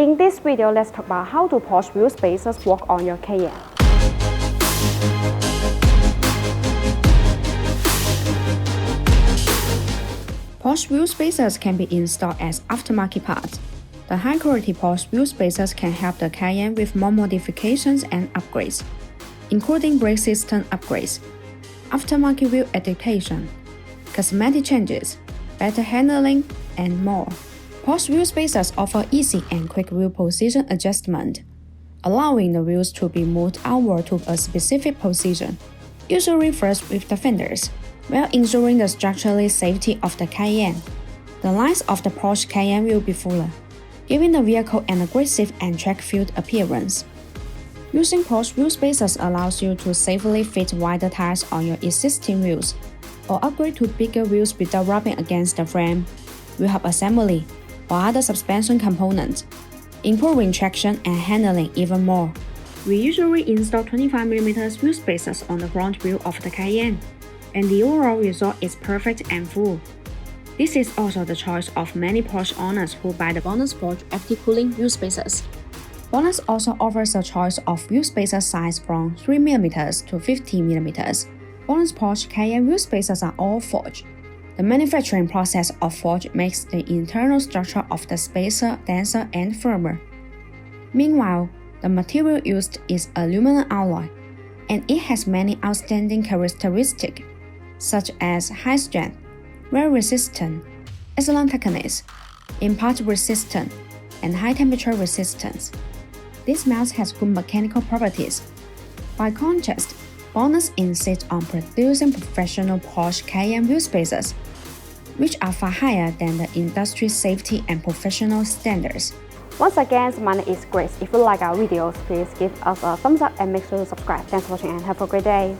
In this video, let's talk about how do Porsche wheel spacers work on your Cayenne. Porsche wheel spacers can be installed as aftermarket parts. The high-quality Porsche wheel spacers can help the Cayenne with more modifications and upgrades, including brake system upgrades, aftermarket wheel adaptation, cosmetic changes, better handling, and more. Porsche wheel spacers offer easy and quick wheel position adjustment, allowing the wheels to be moved outward to a specific position, usually first with the fenders, while ensuring the structural safety of the Cayenne. The lines of the Porsche Cayenne will be fuller, giving the vehicle an aggressive and track-filled appearance. Using Porsche wheel spacers allows you to safely fit wider tires on your existing wheels, or upgrade to bigger wheels without rubbing against the frame, wheel hub assembly, or other suspension components, improving traction and handling even more. We usually install 25mm wheel spacers on the front wheel of the Cayenne, and the overall result is perfect and full. This is also the choice of many Porsche owners who buy the BONOSS Porsche active cooling wheel spacers. BONOSS also offers a choice of wheel spacer size from 3mm to 15mm. BONOSS Porsche Cayenne wheel spacers are all forged. The manufacturing process of forge makes the internal structure of the spacer denser and firmer. Meanwhile, the material used is aluminum alloy, and it has many outstanding characteristics, such as high strength, wear resistant, excellent thickness, impact resistant, and high temperature resistance. This melt has good mechanical properties. By contrast, BONOSS insists on producing professional Porsche Cayenne wheel spacers, which are far higher than the industry safety and professional standards. Once again, my name is Grace. If you like our videos, please give us a thumbs up and make sure to subscribe. Thanks for watching and have a great day.